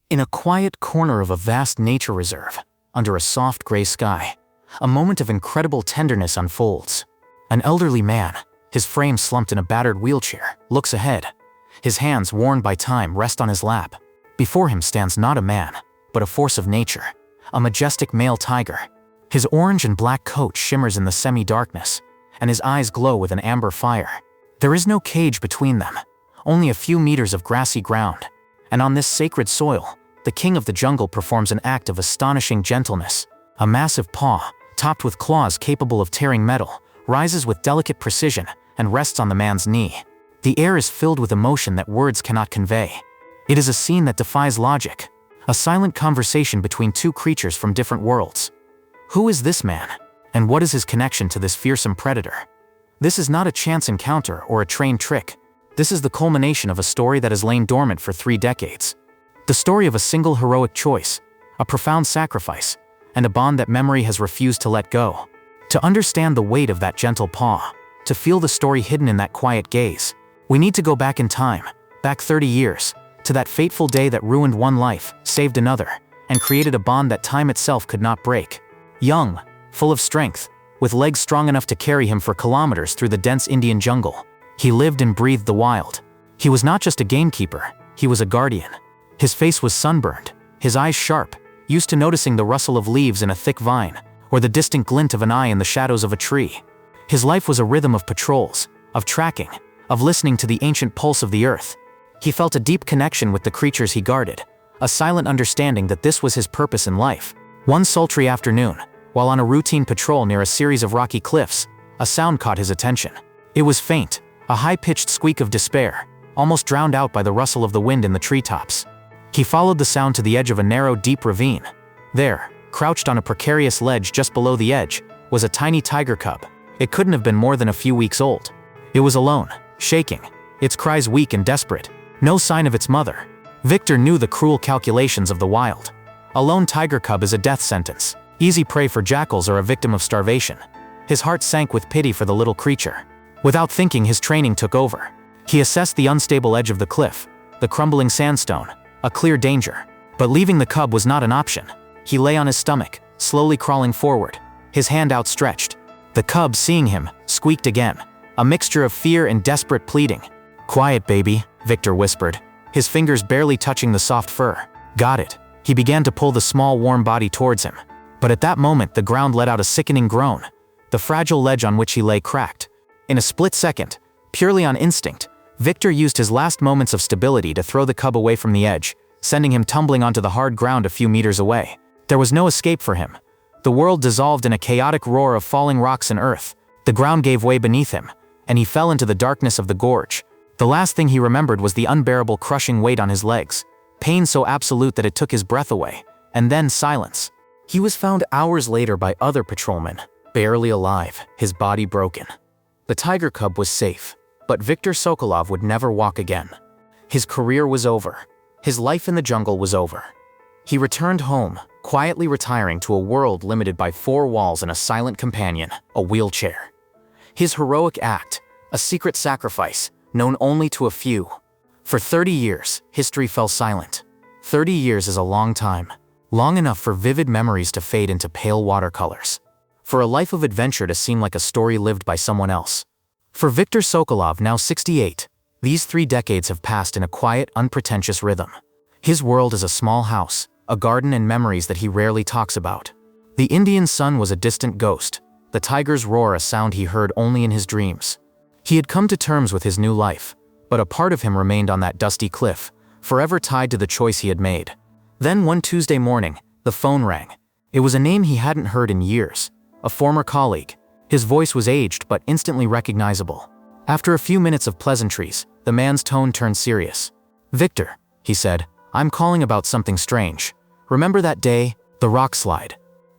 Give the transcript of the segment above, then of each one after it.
In a quiet corner of a vast nature reserve, under a soft gray sky, a moment of incredible tenderness unfolds. An elderly man, his frame slumped in a battered wheelchair, looks ahead. His hands, worn by time, rest on his lap. Before him stands not a man, but a force of nature, a majestic male tiger. His orange and black coat shimmers in the semi-darkness, and his eyes glow with an amber fire. There is no cage between them, only a few meters of grassy ground. And on this sacred soil, the king of the jungle performs an act of astonishing gentleness. A massive paw, topped with claws capable of tearing metal, rises with delicate precision and rests on the man's knee. The air is filled with emotion that words cannot convey. It is a scene that defies logic, a silent conversation between two creatures from different worlds. Who is this man? And what is his connection to this fearsome predator? This is not a chance encounter or a trained trick. This is the culmination of a story that has lain dormant for 3 decades. The story of a single heroic choice, a profound sacrifice, and a bond that memory has refused to let go. To understand the weight of that gentle paw, to feel the story hidden in that quiet gaze, we need to go back in time, back 30 years, to that fateful day that ruined one life, saved another, and created a bond that time itself could not break. Young, full of strength, with legs strong enough to carry him for kilometers through the dense Indian jungle, he lived and breathed the wild. He was not just a gamekeeper, he was a guardian. His face was sunburned, his eyes sharp, used to noticing the rustle of leaves in a thick vine, or the distant glint of an eye in the shadows of a tree. His life was a rhythm of patrols, of tracking, of listening to the ancient pulse of the earth. He felt a deep connection with the creatures he guarded, a silent understanding that this was his purpose in life. One sultry afternoon, while on a routine patrol near a series of rocky cliffs, a sound caught his attention. It was faint, a high-pitched squeak of despair, almost drowned out by the rustle of the wind in the treetops. He followed the sound to the edge of a narrow, deep ravine. There, crouched on a precarious ledge just below the edge, was a tiny tiger cub. It couldn't have been more than a few weeks old. It was alone, shaking, its cries weak and desperate. No sign of its mother. Victor knew the cruel calculations of the wild. A lone tiger cub is a death sentence, easy prey for jackals or a victim of starvation. His heart sank with pity for the little creature. Without thinking, his training took over. He assessed the unstable edge of the cliff, the crumbling sandstone, a clear danger. But leaving the cub was not an option. He lay on his stomach, slowly crawling forward, his hand outstretched. The cub, seeing him, squeaked again, a mixture of fear and desperate pleading. "Quiet, baby," Victor whispered, his fingers barely touching the soft fur. "Got it." He began to pull the small, warm body towards him. But at that moment, the ground let out a sickening groan. The fragile ledge on which he lay cracked. In a split second, purely on instinct, Victor used his last moments of stability to throw the cub away from the edge, sending him tumbling onto the hard ground a few meters away. There was no escape for him. The world dissolved in a chaotic roar of falling rocks and earth. The ground gave way beneath him, and he fell into the darkness of the gorge. The last thing he remembered was the unbearable crushing weight on his legs, pain so absolute that it took his breath away, and then silence. He was found hours later by other patrolmen, barely alive, his body broken. The tiger cub was safe, but Viktor Sokolov would never walk again. His career was over. His life in the jungle was over. He returned home, quietly retiring to a world limited by 4 walls and a silent companion, a wheelchair. His heroic act, a secret sacrifice, known only to a few. For 30 years, history fell silent. 30 years is a long time. Long enough for vivid memories to fade into pale watercolors. For a life of adventure to seem like a story lived by someone else. For Viktor Sokolov, now 68, these 3 decades have passed in a quiet, unpretentious rhythm. His world is a small house, a garden and memories that he rarely talks about. The Indian sun was a distant ghost, the tiger's roar a sound he heard only in his dreams. He had come to terms with his new life, but a part of him remained on that dusty cliff, forever tied to the choice he had made. Then one Tuesday morning, the phone rang. It was a name he hadn't heard in years, a former colleague. His voice was aged but instantly recognizable. After a few minutes of pleasantries, the man's tone turned serious. "Victor," he said, "I'm calling about something strange. Remember that day, the rock slide?"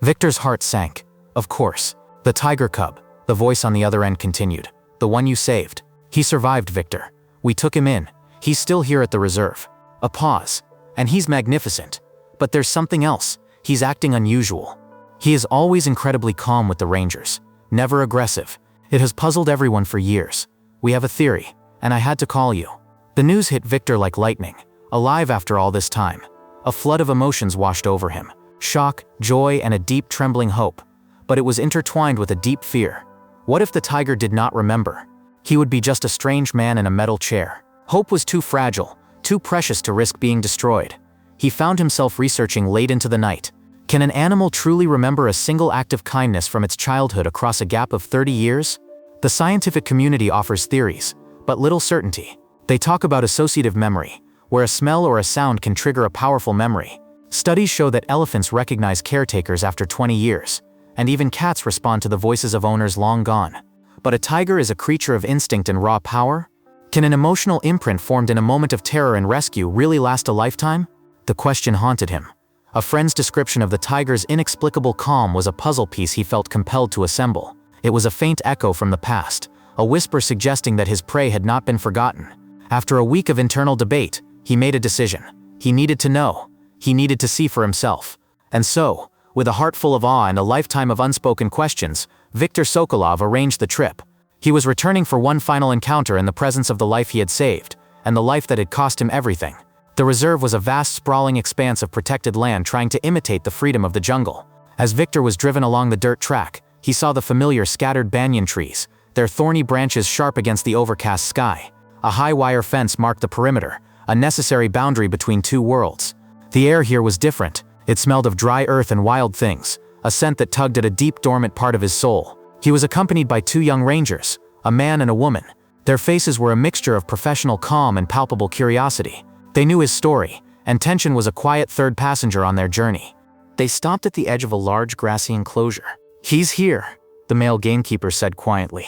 Victor's heart sank. Of course. "The tiger cub," the voice on the other end continued. "The one you saved. He survived, Victor. We took him in. He's still here at the reserve." A pause. "And he's magnificent. But there's something else. He's acting unusual. He is always incredibly calm with the rangers. Never aggressive. It has puzzled everyone for years. We have a theory, and I had to call you." The news hit Victor like lightning, alive after all this time. A flood of emotions washed over him. Shock, joy, and a deep trembling hope. But it was intertwined with a deep fear. What if the tiger did not remember? He would be just a strange man in a metal chair. Hope was too fragile, too precious to risk being destroyed. He found himself researching late into the night. Can an animal truly remember a single act of kindness from its childhood across a gap of 30 years? The scientific community offers theories, but little certainty. They talk about associative memory, where a smell or a sound can trigger a powerful memory. Studies show that elephants recognize caretakers after 20 years, and even cats respond to the voices of owners long gone. But a tiger is a creature of instinct and raw power? Can an emotional imprint formed in a moment of terror and rescue really last a lifetime? The question haunted him. A friend's description of the tiger's inexplicable calm was a puzzle piece he felt compelled to assemble. It was a faint echo from the past, a whisper suggesting that his prey had not been forgotten. After a week of internal debate, he made a decision. He needed to know. He needed to see for himself. And so, with a heart full of awe and a lifetime of unspoken questions, Viktor Sokolov arranged the trip. He was returning for one final encounter in the presence of the life he had saved, and the life that had cost him everything. The reserve was a vast sprawling expanse of protected land trying to imitate the freedom of the jungle. As Viktor was driven along the dirt track, he saw the familiar scattered banyan trees, their thorny branches sharp against the overcast sky. A high wire fence marked the perimeter, a necessary boundary between two worlds. The air here was different. It smelled of dry earth and wild things, a scent that tugged at a deep dormant part of his soul. He was accompanied by two young rangers, a man and a woman. Their faces were a mixture of professional calm and palpable curiosity. They knew his story, and tension was a quiet third passenger on their journey. They stopped at the edge of a large grassy enclosure. "He's here," the male gamekeeper said quietly.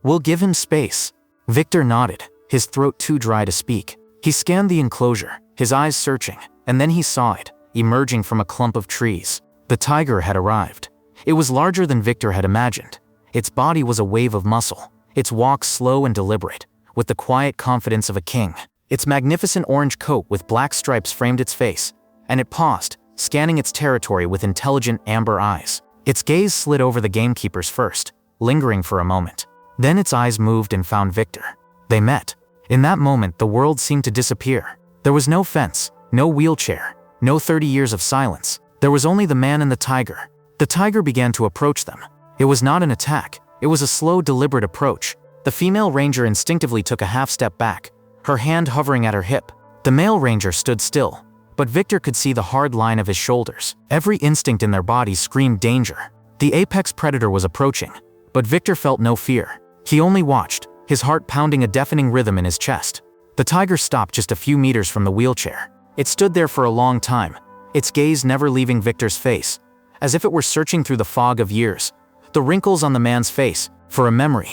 "We'll give him space." Viktor nodded, his throat too dry to speak. He scanned the enclosure, his eyes searching, and then he saw it, emerging from a clump of trees. The tiger had arrived. It was larger than Viktor had imagined. Its body was a wave of muscle, its walk slow and deliberate, with the quiet confidence of a king. Its magnificent orange coat with black stripes framed its face, and it paused, scanning its territory with intelligent amber eyes. Its gaze slid over the gamekeepers first, lingering for a moment. Then its eyes moved and found Viktor. They met. In that moment, the world seemed to disappear. There was no fence, no wheelchair, no 30 years of silence. There was only the man and the tiger. The tiger began to approach them. It was not an attack. It was a slow, deliberate approach. The female ranger instinctively took a half step back, her hand hovering at her hip. The male ranger stood still, but Viktor could see the hard line of his shoulders. Every instinct in their bodies screamed danger. The apex predator was approaching, but Viktor felt no fear. He only watched, his heart pounding a deafening rhythm in his chest. The tiger stopped just a few meters from the wheelchair. It stood there for a long time, its gaze never leaving Viktor's face, as if it were searching through the fog of years, the wrinkles on the man's face, for a memory.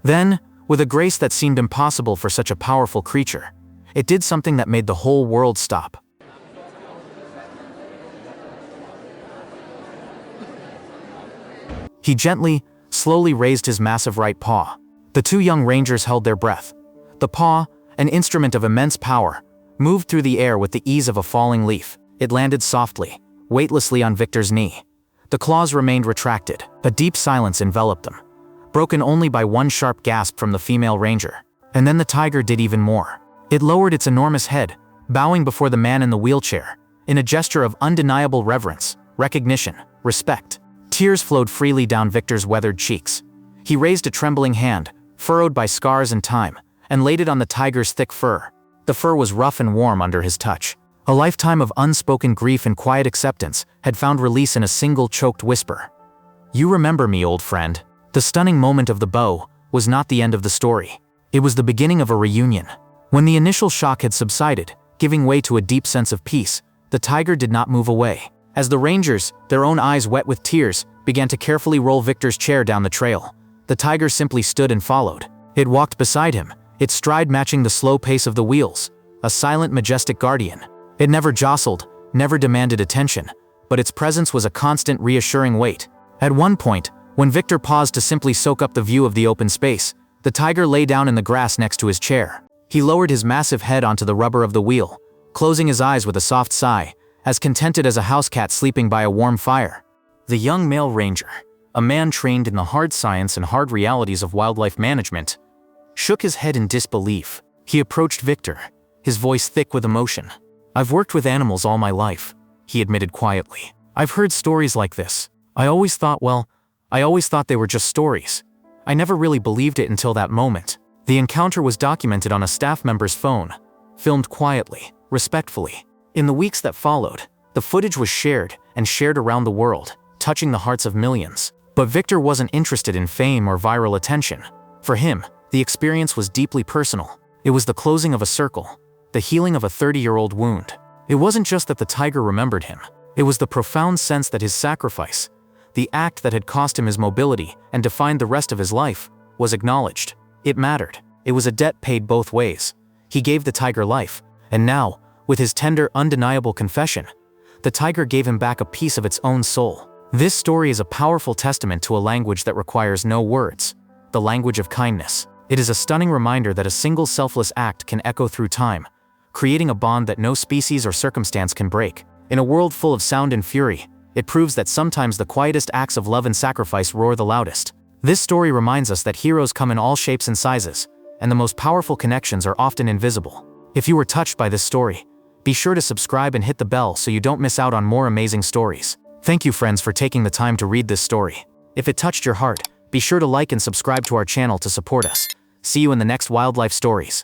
Then, with a grace that seemed impossible for such a powerful creature, it did something that made the whole world stop. He gently, slowly raised his massive right paw. The two young rangers held their breath. The paw, an instrument of immense power, moved through the air with the ease of a falling leaf. It landed softly, weightlessly on Viktor's knee. The claws remained retracted. A deep silence enveloped them, broken only by one sharp gasp from the female ranger. And then the tiger did even more. It lowered its enormous head, bowing before the man in the wheelchair, in a gesture of undeniable reverence, recognition, respect. Tears flowed freely down Viktor's weathered cheeks. He raised a trembling hand, furrowed by scars and time, and laid it on the tiger's thick fur. The fur was rough and warm under his touch. A lifetime of unspoken grief and quiet acceptance had found release in a single choked whisper. "You remember me, old friend." The stunning moment of the bow was not the end of the story. It was the beginning of a reunion. When the initial shock had subsided, giving way to a deep sense of peace, the tiger did not move away. As the rangers, their own eyes wet with tears, began to carefully roll Viktor's chair down the trail, the tiger simply stood and followed. It walked beside him, its stride matching the slow pace of the wheels, a silent, majestic guardian. It never jostled, never demanded attention, but its presence was a constant, reassuring weight. At one point, when Viktor paused to simply soak up the view of the open space, the tiger lay down in the grass next to his chair. He lowered his massive head onto the rubber of the wheel, closing his eyes with a soft sigh, as contented as a house cat sleeping by a warm fire. The young male ranger, a man trained in the hard science and hard realities of wildlife management, shook his head in disbelief. He approached Viktor, his voice thick with emotion. I've worked with animals all my life, he admitted quietly. I've heard stories like this. I always thought they were just stories. I never really believed it until that moment. The encounter was documented on a staff member's phone, filmed quietly, respectfully. In the weeks that followed, the footage was shared around the world, touching the hearts of millions. But Victor wasn't interested in fame or viral attention. For him, the experience was deeply personal. It was the closing of a circle, the healing of a 30-year-old wound. It wasn't just that the tiger remembered him. It was the profound sense that his sacrifice, the act that had cost him his mobility and defined the rest of his life, was acknowledged. It mattered. It was a debt paid both ways. He gave the tiger life, and now, with his tender, undeniable confession, the tiger gave him back a piece of its own soul. This story is a powerful testament to a language that requires no words, the language of kindness. It is a stunning reminder that a single selfless act can echo through time, creating a bond that no species or circumstance can break. In a world full of sound and fury, it proves that sometimes the quietest acts of love and sacrifice roar the loudest. This story reminds us that heroes come in all shapes and sizes, and the most powerful connections are often invisible. If you were touched by this story, be sure to subscribe and hit the bell so you don't miss out on more amazing stories. Thank you, friends, for taking the time to read this story. If it touched your heart, be sure to like and subscribe to our channel to support us. See you in the next wildlife stories.